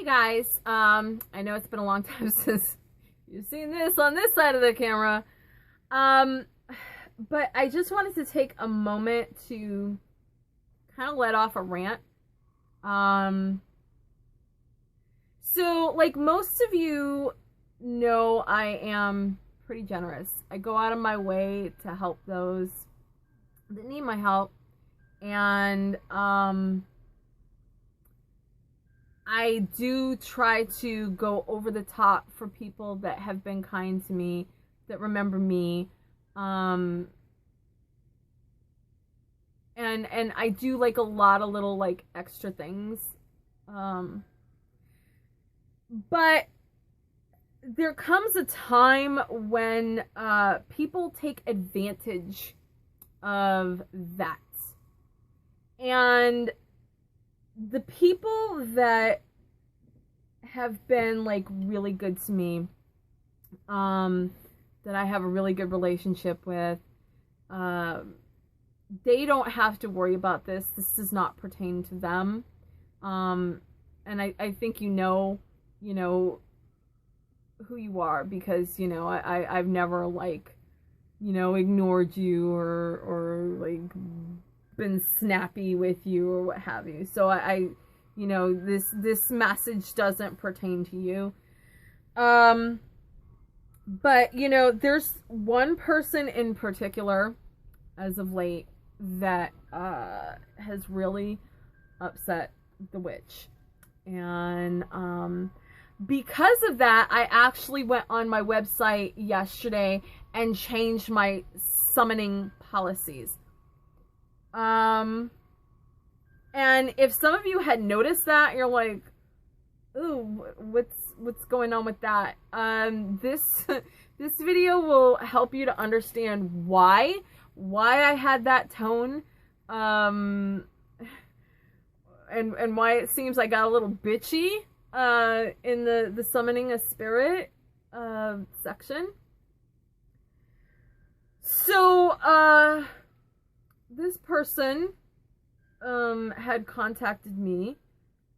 Hey guys, I know it's been a long time since you've seen this on this side of the camera, but I just wanted to take a moment to kind of let off a rant. So like most of you know, I am pretty generous. I go out of my way to help those that need my help, and I do try to go over the top for people that have been kind to me, that remember me. And I do like a lot of little like extra things. But there comes a time when people take advantage of that. And the people that have been like really good to me, that I have a really good relationship with, they don't have to worry about this. This does not pertain to them. And I think you know who you are, because I've never like ignored you or like been snappy with you or what have you. So I this message doesn't pertain to you. But there's one person in particular as of late that has really upset the witch. And because of that, I actually went on my website yesterday and changed my summoning policies. And if some of you had noticed that, you're like, ooh, what's going on with that? This video will help you to understand why I had that tone, and why it seems I got a little bitchy in the summoning a spirit section. So this person had contacted me,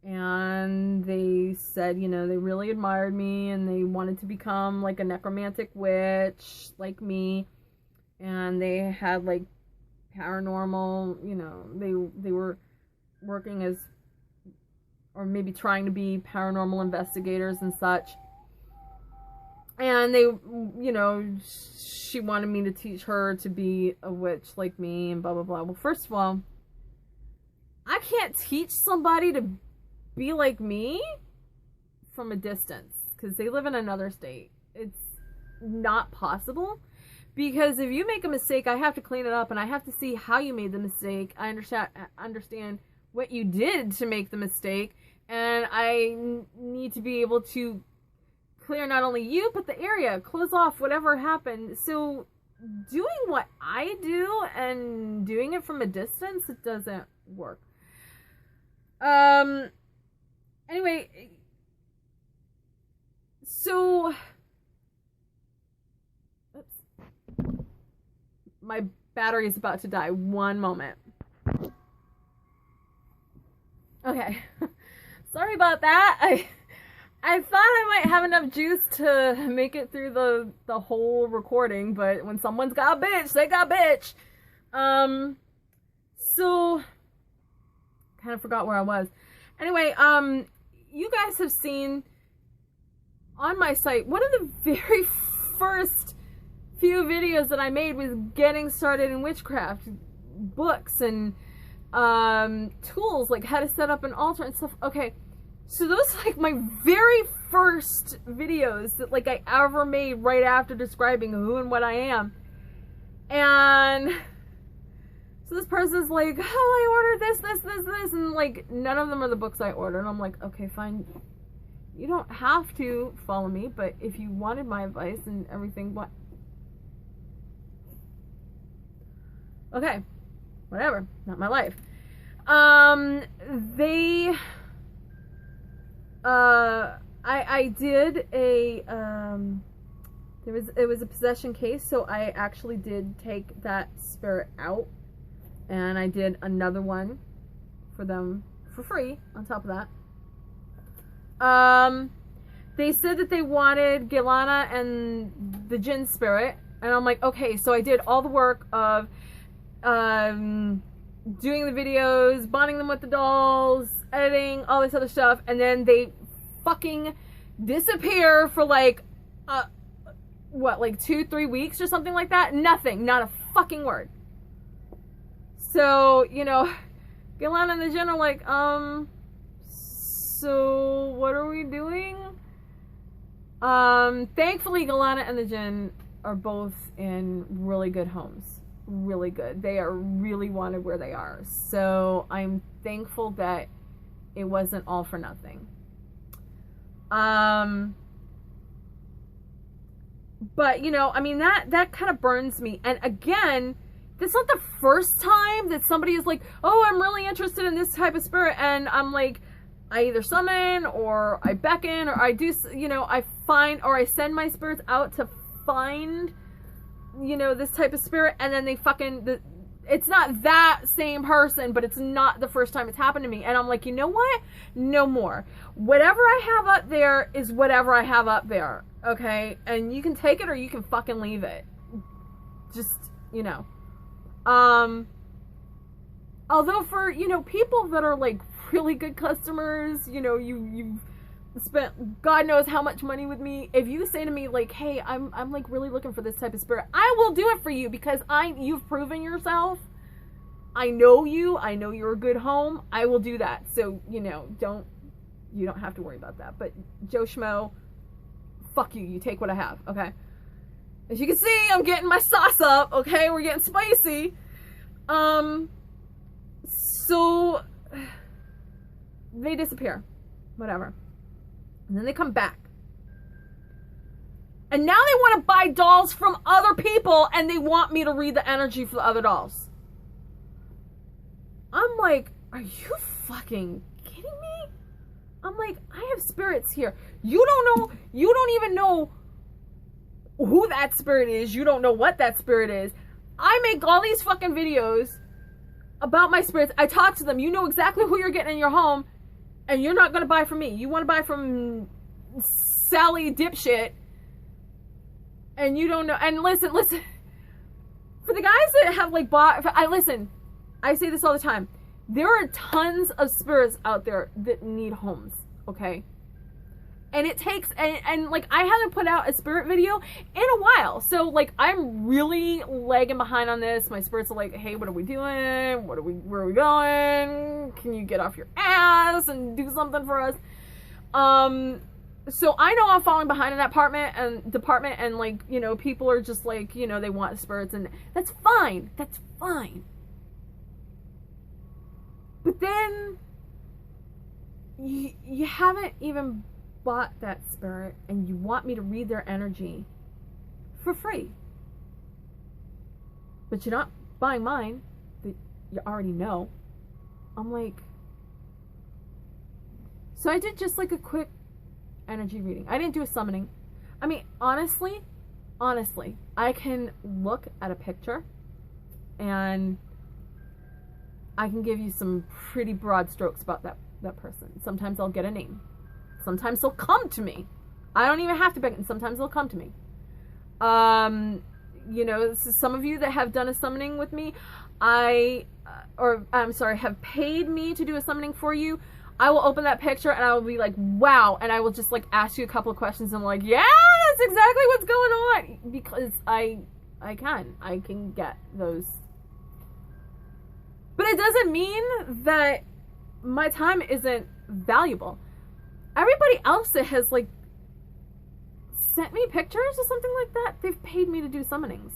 and they said, they really admired me and they wanted to become like a necromantic witch like me, and they had like paranormal, they were working as, or maybe trying to be, paranormal investigators and such. And they, she wanted me to teach her to be a witch like me and blah, blah, blah. Well, first of all, I can't teach somebody to be like me from a distance, because they live in another state. It's not possible, because if you make a mistake, I have to clean it up, and I have to see how you made the mistake. I understand what you did to make the mistake, and I need to be able to clear not only you, but the area, close off whatever happened. So doing what I do and doing it from a distance, it doesn't work. Anyway, so oops, my battery is about to die. One moment. Okay. Sorry about that. I thought I might have enough juice to make it through the whole recording, but when someone's got a bitch, they got a bitch. So kind of forgot where I was. Anyway, you guys have seen on my site, one of the very first few videos that I made was getting started in witchcraft, books and tools, like how to set up an altar and stuff. Okay, so those are like my very first videos that like I ever made, right after describing who and what I am. And so this person's like, oh, I ordered this, and like none of them are the books I ordered. And I'm like, okay, fine, you don't have to follow me, but if you wanted my advice and everything, what? Okay, whatever, not my life. I did a, it was a possession case, so I actually did take that spirit out, and I did another one for them for free on top of that. They said that they wanted Gilana and the Jinn spirit. And I'm like, okay, so I did all the work of doing the videos, bonding them with the dolls, editing, all this other stuff. And then they fucking disappear for like, what, like 2-3 weeks or something like that? Nothing. Not a fucking word. So, you know, Gilana and the Jinn are like, so what are we doing? Thankfully, Gilana and the Jinn are both in really good homes. Really good. They are really wanted where they are. So I'm thankful that it wasn't all for nothing. But, you know, I mean, that kind of burns me. And again, this is not the first time that somebody is like, oh, I'm really interested in this type of spirit. And I'm like, I either summon or I beckon or I do, you know, I find or I send my spirits out to find, you know, this type of spirit. And then they fucking, it's not that same person, but it's not the first time it's happened to me. And I'm like, you know what? No more. Whatever I have up there is whatever I have up there. Okay? And you can take it or you can fucking leave it. Just, you know. Although for, you know, people that are like really good customers, you know, you've spent God knows how much money with me. If you say to me like, hey, I'm like really looking for this type of spirit, I will do it for you because you've proven yourself. I know you. I know you're a good home. I will do that. So, you know, you don't have to worry about that. But Joe Schmo, fuck you. You take what I have. Okay. As you can see, I'm getting my sauce up. Okay. We're getting spicy. So they disappear. Whatever. And then they come back. And now they want to buy dolls from other people and they want me to read the energy for the other dolls. I'm like, are you fucking kidding me? I'm like, I have spirits here. You don't know, you don't even know who that spirit is. You don't know what that spirit is. I make all these fucking videos about my spirits. I talk to them. You know exactly who you're getting in your home. And you're not going to buy from me. You want to buy from Sally dipshit. And you don't know. And listen. For the guys that have like bought. I say this all the time. There are tons of spirits out there that need homes. Okay? And it takes. And like I haven't put out a spirit video in a while. So like I'm really lagging behind on this. My spirits are like, hey, what are we doing? Where are we going? Can you get off your ass and do something for us? So I know I'm falling behind in that department and like, you know, people are just like, you know, they want spirits and that's fine. That's fine. But then you haven't even bought that spirit and you want me to read their energy for free. But you're not buying mine that you already know. I'm like, so I did just like a quick energy reading. I didn't do a summoning. I mean, honestly, I can look at a picture and I can give you some pretty broad strokes about that person. Sometimes I'll get a name. Sometimes they'll come to me. I don't even have to beg, and sometimes they'll come to me. You know, some of you that have done a summoning with me, have paid me to do a summoning for you. I will open that picture and I will be like, wow. And I will just like ask you a couple of questions and I'm like, yeah, that's exactly what's going on. Because I can get those. But it doesn't mean that my time isn't valuable. Everybody else that has like sent me pictures or something like that, they've paid me to do summonings.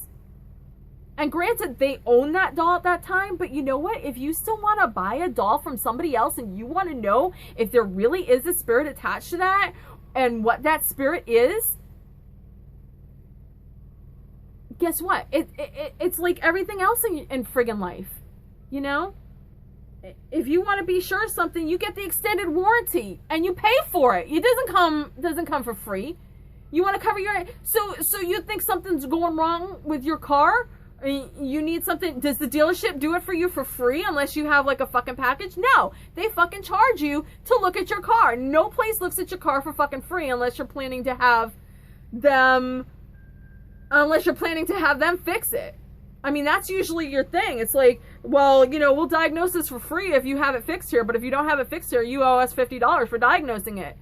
And granted, they own that doll at that time, but you know what? If you still want to buy a doll from somebody else and you want to know if there really is a spirit attached to that and what that spirit is, guess what? It's like everything else in friggin' life, you know? If you want to be sure of something, you get the extended warranty and you pay for it. It doesn't come for free. You want to cover your, so you think something's going wrong with your car I mean, you need something. Does the dealership do it for you for free unless you have like a fucking package? No. They fucking charge you to look at your car. No place looks at your car for fucking free unless you're planning to have them fix it. I mean, that's usually your thing. It's like, well, you know, we'll diagnose this for free if you have it fixed here, but if you don't have it fixed here, you owe us $50 for diagnosing it.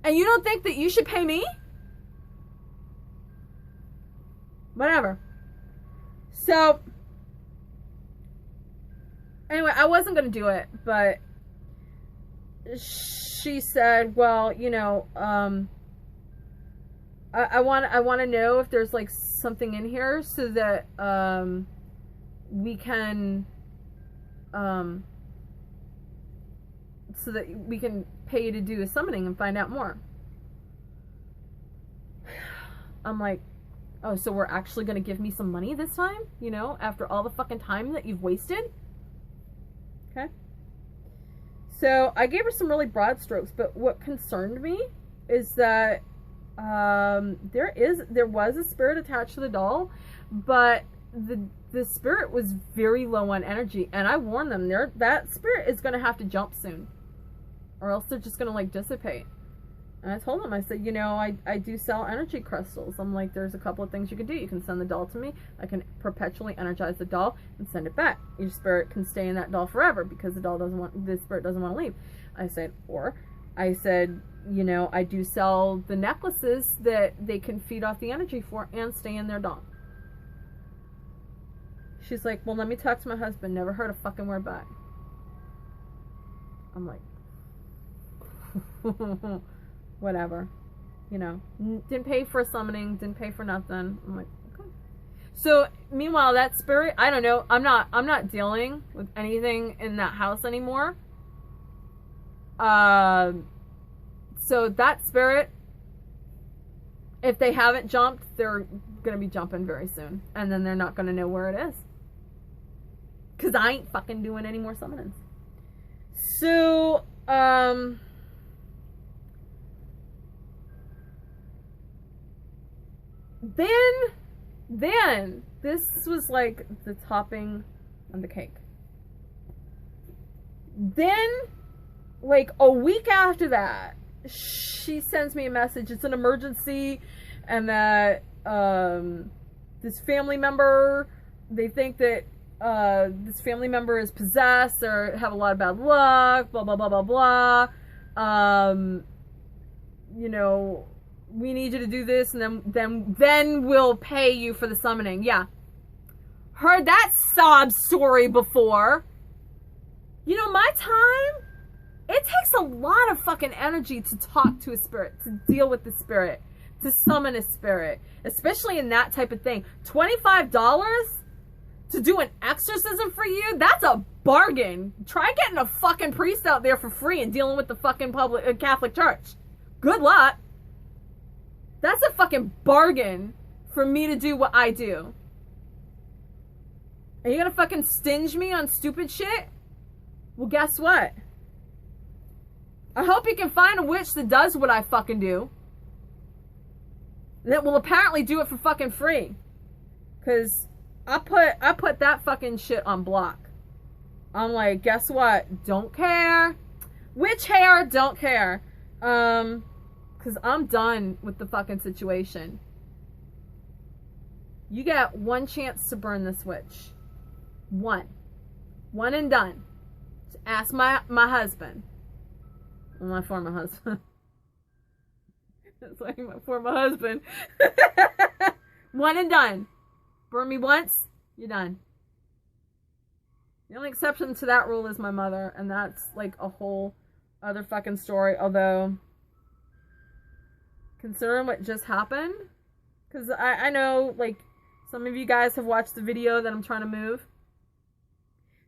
And you don't think that you should pay me? Whatever. So, anyway, I wasn't going to do it, but she said, well, you know, I want to know if there's like something in here so that we can pay you to do the summoning and find out more. I'm like, oh, so we're actually going to give me some money this time? You know, after all the fucking time that you've wasted? Okay. So I gave her some really broad strokes, but what concerned me is that there was a spirit attached to the doll, but the spirit was very low on energy, and I warned them, that spirit is going to have to jump soon, or else they're just going to like dissipate. And I told them, I said, you know, I do sell energy crystals. I'm like, there's a couple of things you can do. You can send the doll to me. I can perpetually energize the doll and send it back. Your spirit can stay in that doll forever because the spirit doesn't want to leave. I said, you know, I do sell the necklaces that they can feed off the energy for and stay in their doll. She's like, well, let me talk to my husband. Never heard a fucking word back. I'm like, whatever, you know, didn't pay for a summoning, didn't pay for nothing. I'm like, okay. So meanwhile, that spirit, I don't know, I'm not dealing with anything in that house anymore. So that spirit, if they haven't jumped, they're gonna be jumping very soon, and then they're not gonna know where it is, because I ain't fucking doing any more summonings. So then this was like the topping on the cake. Then, like a week after that, she sends me a message. It's an emergency, and that this family member, they think that this family member is possessed or have a lot of bad luck, blah blah blah blah blah. You know, we need you to do this, and then we'll pay you for the summoning. Yeah, heard that sob story before. You know, my time, it takes a lot of fucking energy to talk to a spirit, to deal with the spirit, to summon a spirit, especially in that type of thing. $25 to do an exorcism for you? That's a bargain. Try getting a fucking priest out there for free and dealing with the fucking public Catholic Church. Good luck. That's a fucking bargain for me to do what I do. Are you gonna fucking stinge me on stupid shit? Well, guess what? I hope you can find a witch that does what I fucking do, that will apparently do it for fucking free. Cause I put that fucking shit on block. I'm like, guess what? Don't care. Witch hair, don't care. Cause I'm done with the fucking situation. You got one chance to burn this witch. One and done. Just ask my husband. My former husband. That's like my former husband. One and done. Burn me once, you're done. The only exception to that rule is my mother, and that's like a whole other fucking story. Although, considering what just happened, because I know like some of you guys have watched the video that I'm trying to move,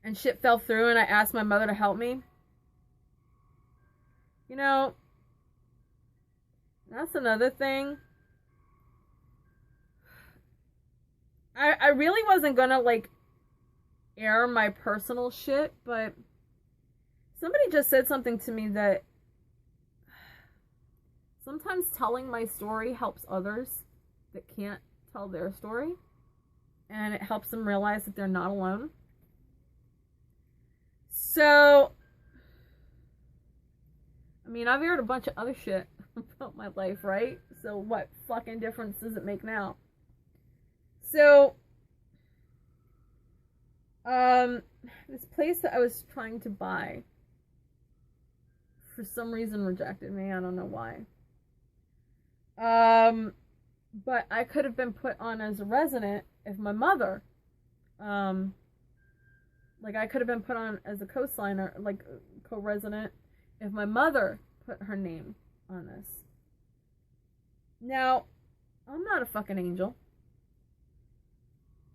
and shit fell through, and I asked my mother to help me. You know, that's another thing. I really wasn't gonna like air my personal shit, but somebody just said something to me that sometimes telling my story helps others that can't tell their story. and it helps them realize that they're not alone. So, I mean, I've aired a bunch of other shit about my life, right? So what fucking difference does it make now? So, this place that I was trying to buy, for some reason rejected me. I don't know why. But I could have been put on as a resident if my mother, like I could have been put on as a co-signer, like co-resident, if my mother put her name on this. Now, I'm not a fucking angel.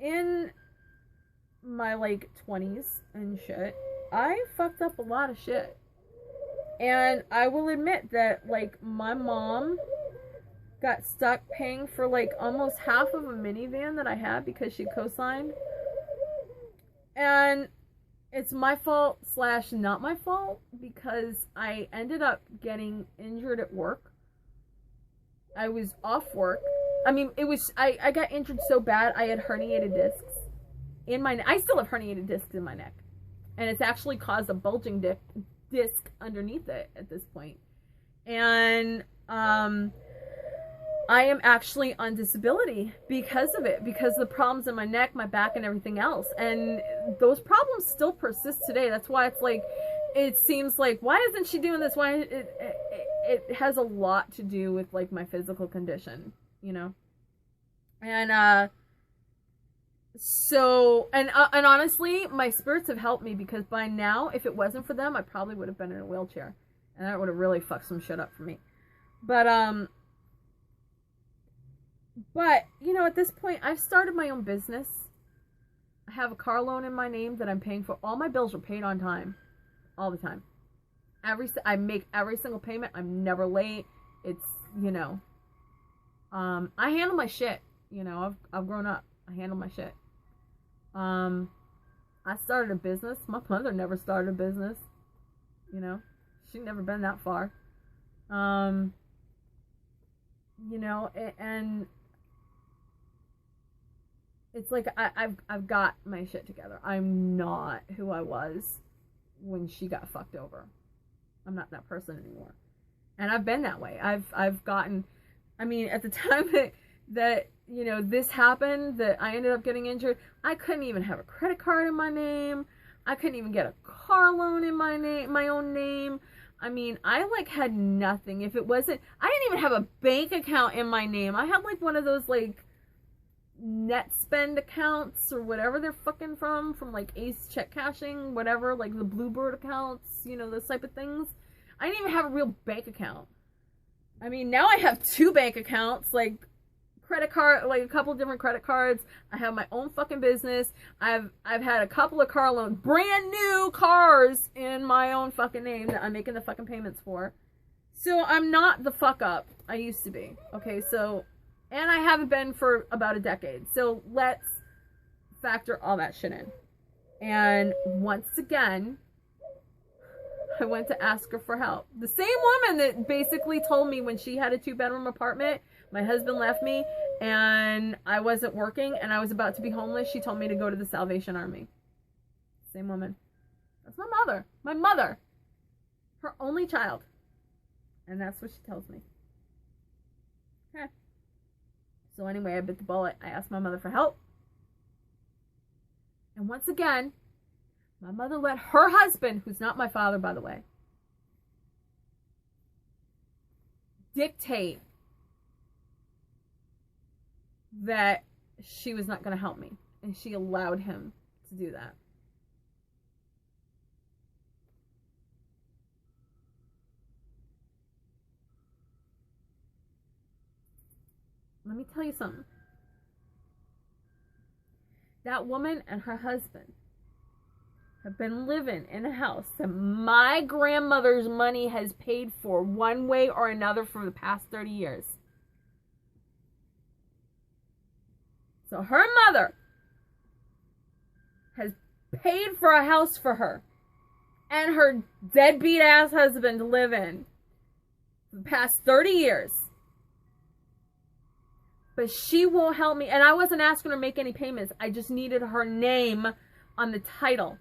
In my like 20s and shit, I fucked up a lot of shit. And I will admit that like my mom got stuck paying for like almost half of a minivan that I had because she co-signed. And it's my fault / not my fault because I ended up getting injured at work. I was off work. I mean, I got injured so bad I had herniated discs in my neck. I still have herniated discs in my neck. And it's actually caused a bulging disc underneath it at this point. And I am actually on disability because of it, because of the problems in my neck, my back, and everything else. And those problems still persist today. That's why it's like, it seems like, why isn't she doing this? Why it has a lot to do with like my physical condition, you know? And so, and honestly, my spirits have helped me because by now, if it wasn't for them, I probably would have been in a wheelchair, and that would have really fucked some shit up for me. But, you know, at this point, I've started my own business. I have a car loan in my name that I'm paying for. All my bills are paid on time. All the time. I make every single payment. I'm never late. It's, you know. I handle my shit. You know, I've grown up. I handle my shit. I started a business. My mother never started a business. You know. She'd never been that far. You know, and it's like I've got my shit together. I'm not who I was when she got fucked over. I'm not that person anymore. And I've been that way. I've gotten, I mean, at the time that you know, this happened, that I ended up getting injured, I couldn't even have a credit card in my name. I couldn't even get a car loan in my own name. I mean, I like had nothing. If it wasn't, I didn't even have a bank account in my name. I had like one of those like net spend accounts or whatever they're fucking from like Ace Check Cashing, whatever, like the Bluebird accounts, you know, those type of things. I didn't even have a real bank account. I mean, now I have 2 bank accounts, like credit card, like a couple different credit cards. I have my own fucking business. I've had a couple of car loans, brand new cars in my own fucking name that I'm making the fucking payments for. So I'm not the fuck up I used to be. Okay, so, and I haven't been for about a decade. So let's factor all that shit in. And once again, I went to ask her for help. The same woman that basically told me when she had a 2-bedroom apartment, my husband left me, and I wasn't working, and I was about to be homeless. She told me to go to the Salvation Army. Same woman. That's my mother. My mother. Her only child. And that's what she tells me. Okay. So anyway, I bit the bullet. I asked my mother for help. And once again, my mother let her husband, who's not my father, by the way, dictate that she was not going to help me. And she allowed him to do that. Let me tell you something. That woman and her husband have been living in a house that my grandmother's money has paid for one way or another for the past 30 years. So her mother has paid for a house for her and her deadbeat ass husband to live in for the past 30 years. But she won't help me. And I wasn't asking her to make any payments. I just needed her name on the title.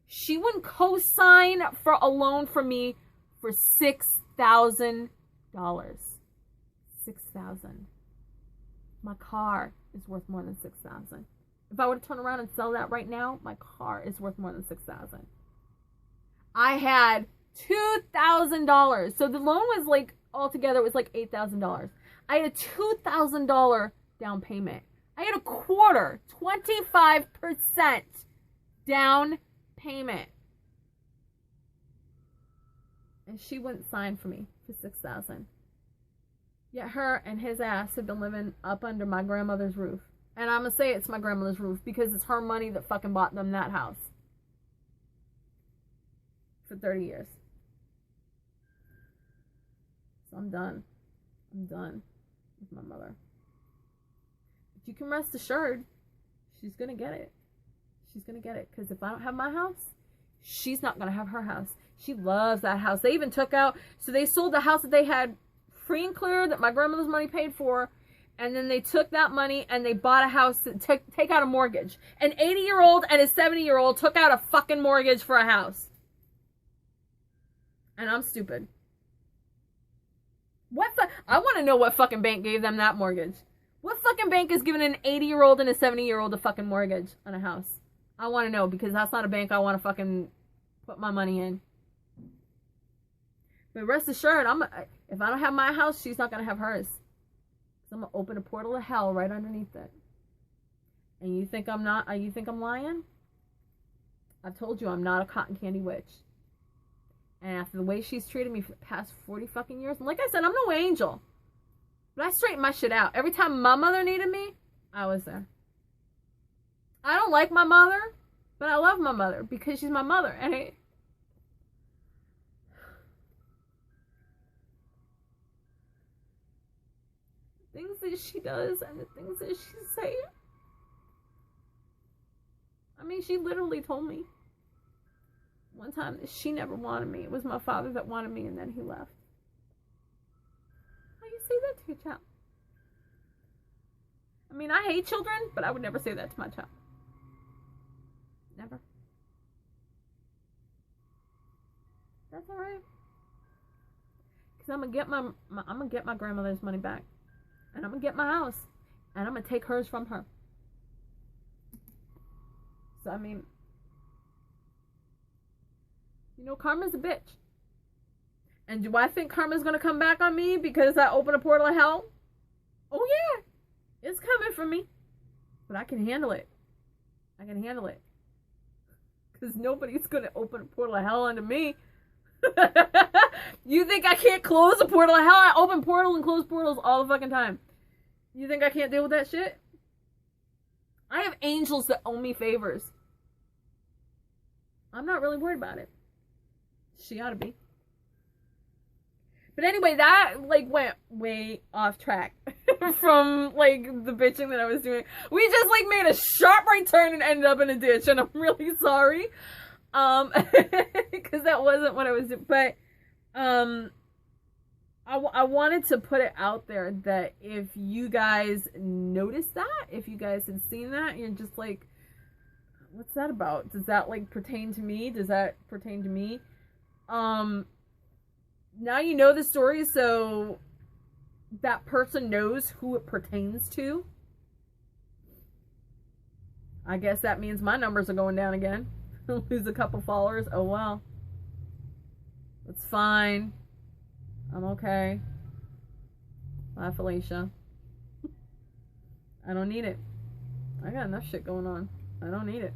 She wouldn't co-sign for a loan for me for $6,000. $6,000. My car is worth more than $6,000. If I were to turn around and sell that right now, my car is worth more than $6,000. I had $2,000. So the loan was like, altogether, it was like $8,000. I had a $2,000 down payment. I had a quarter, 25% down payment. And she wouldn't sign for me for $6,000. Yet her and his ass have been living up under my grandmother's roof. And I'm going to say it's my grandmother's roof because it's her money that fucking bought them that house. For 30 years. So I'm done. I'm done with my mother. But you can rest assured, she's going to get it. She's going to get it. Because if I don't have my house, she's not going to have her house. She loves that house. They even took out, so they sold the house that they had free and clear that my grandmother's money paid for. And then they took that money and they bought a house to take out a mortgage. An 80-year-old and a 70-year-old took out a fucking mortgage for a house. And I'm stupid. I want to know what fucking bank gave them that mortgage. What fucking bank is giving an 80-year-old and a 70-year-old a fucking mortgage on a house? I want to know, because that's not a bank I want to fucking put my money in. But rest assured, if I don't have my house, she's not going to have hers. So I'm going to open a portal to hell right underneath it. And you think I'm lying? I've told you I'm not a cotton candy witch. And after the way she's treated me for the past 40 fucking years, and like I said, I'm no angel. But I straightened my shit out. Every time my mother needed me, I was there. I don't like my mother, but I love my mother because she's my mother. And the things that she does and the things that she says. I mean, she literally told me one time that she never wanted me. It was my father that wanted me, and then he left. How do you say that to your child? I mean, I hate children, but I would never say that to my child. Never. That's alright. Because I'm gonna get my grandmother's money back. And I'm gonna get my house. And I'm gonna take hers from her. So, I mean, you know, karma's a bitch. And do I think karma's gonna come back on me because I opened a portal of hell? Oh yeah, it's coming for me. But I can handle it. I can handle it. Because nobody's gonna open a portal of hell onto me. You think I can't close a portal of hell? I open portals and close portals all the fucking time. You think I can't deal with that shit? I have angels that owe me favors. I'm not really worried about it. She ought to be. But anyway, that like went way off track from like the bitching that I was doing. We just like made a sharp right turn and ended up in a ditch, and I'm really sorry. Because that wasn't what I was doing. But I wanted to put it out there that if you guys noticed that, if you guys had seen that, you're just like, what's that about? Does that like pertain to me? Does that pertain to me? Now you know the story, so that person knows who it pertains to. I guess that means my numbers are going down again. Lose a couple followers. Oh well. It's fine. I'm okay. Bye, Felicia. I don't need it. I got enough shit going on. I don't need it.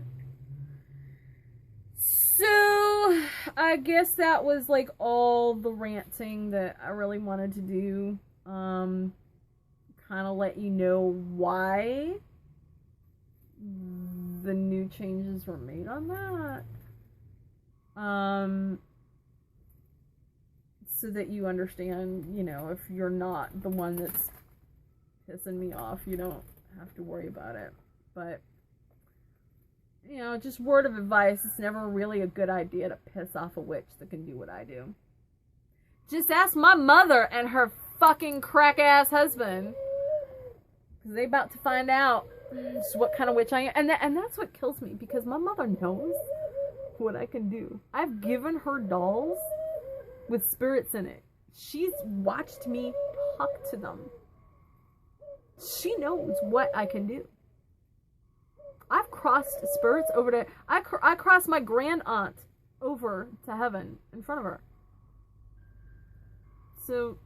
So, I guess that was like all the ranting that I really wanted to do. Kind of let you know why the new changes were made on that. So that you understand, you know, if you're not the one that's pissing me off, you don't have to worry about it. But, you know, just word of advice, it's never really a good idea to piss off a witch that can do what I do. Just ask my mother and her fucking crack-ass husband. Because they about to find out just what kind of witch I am. And that's what kills me, because my mother knows what I can do. I've given her dolls with spirits in it. She's watched me talk to them. She knows what I can do. I've crossed spirits over to... I crossed my grand aunt over to heaven in front of her. So,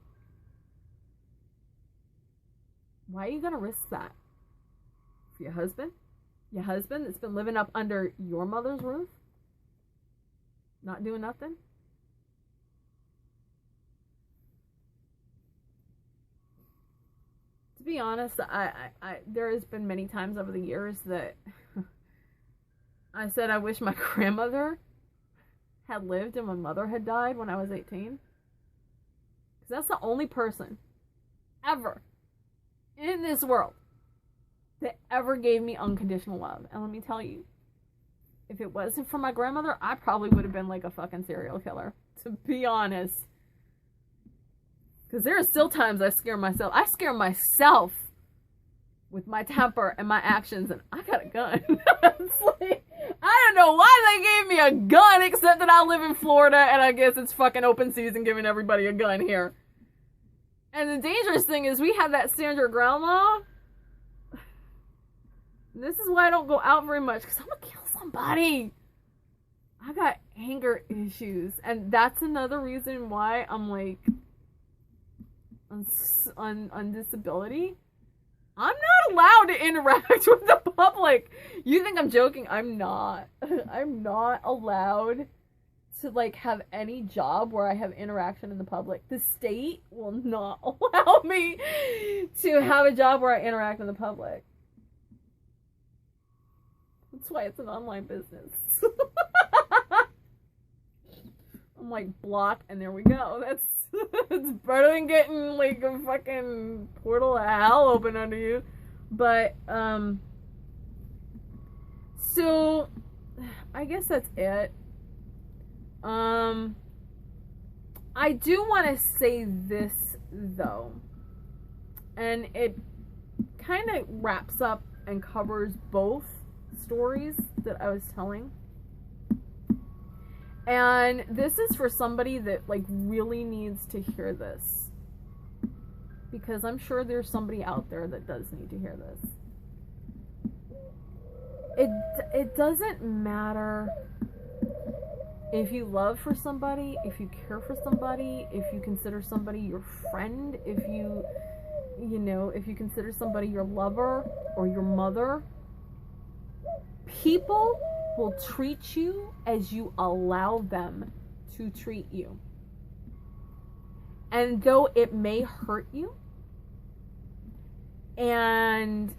why are you gonna risk that? For your husband? Your husband that's been living up under your mother's roof? Not doing nothing? To be honest, there has been many times over the years that I said I wish my grandmother had lived and my mother had died when I was 18. Because that's the only person ever in this world that ever gave me unconditional love. And let me tell you, if it wasn't for my grandmother, I probably would have been like a fucking serial killer, to be honest. Because there are still times I scare myself. I scare myself with my temper and my actions, and I got a gun. It's like, I don't know why they gave me a gun, except that I live in Florida, and I guess it's fucking open season giving everybody a gun here. And the dangerous thing is we have that standard ground law. And this is why I don't go out very much, because I'm going to kill somebody. I got anger issues, and that's another reason why I'm like... on disability, I'm not allowed to interact with the public. You think I'm joking? I'm not. I'm not allowed to like have any job where I have interaction in the public. The state will not allow me to have a job where I interact in the public. That's why it's an online business. I'm like, block, and there we go. That's it's better than getting like a fucking portal of hell open under you. But so I guess that's it. I do want to say this though, and it kind of wraps up and covers both stories that I was telling. And this is for somebody that like really needs to hear this, because I'm sure there's somebody out there that does need to hear this. It doesn't matter if you love for somebody, if you care for somebody, if you consider somebody your friend, if you know, if you consider somebody your lover or your mother. People will treat you as you allow them to treat you. And though it may hurt you, and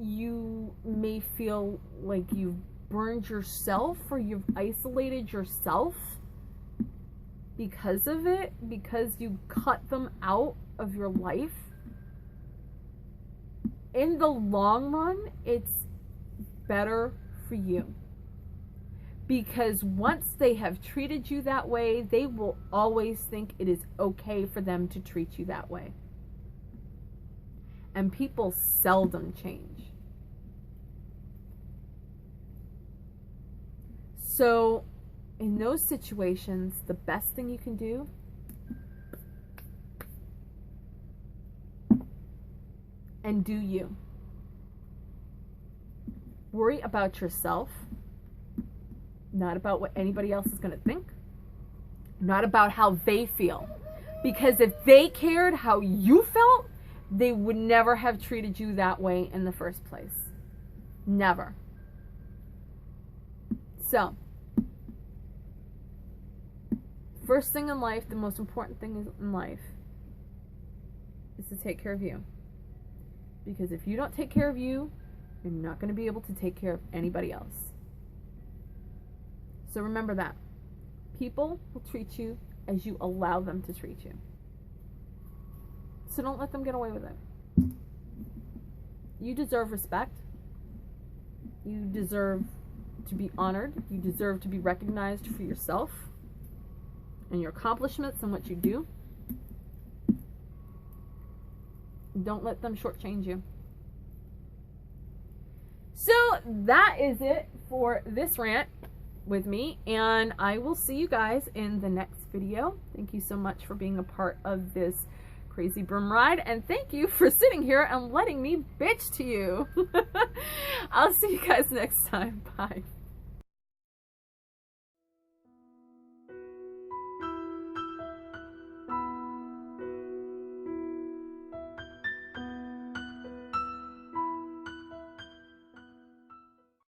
you may feel like you've burned yourself or you've isolated yourself because of it, because you cut them out of your life, in the long run, it's better for you, because once they have treated you that way, they will always think it is okay for them to treat you that way. And people seldom change. So in those situations, the best thing you can do and do you. Worry about yourself, not about what anybody else is going to think, not about how they feel. Because if they cared how you felt, they would never have treated you that way in the first place. Never. So, first thing in life, the most important thing in life is to take care of you. Because if you don't take care of you, you're not going to be able to take care of anybody else. So remember that. People will treat you as you allow them to treat you. So don't let them get away with it. You deserve respect. You deserve to be honored. You deserve to be recognized for yourself and your accomplishments and what you do. Don't let them shortchange you. So that is it for this rant with me, and I will see you guys in the next video. Thank you so much for being a part of this crazy broom ride, and thank you for sitting here and letting me bitch to you. I'll see you guys next time. Bye.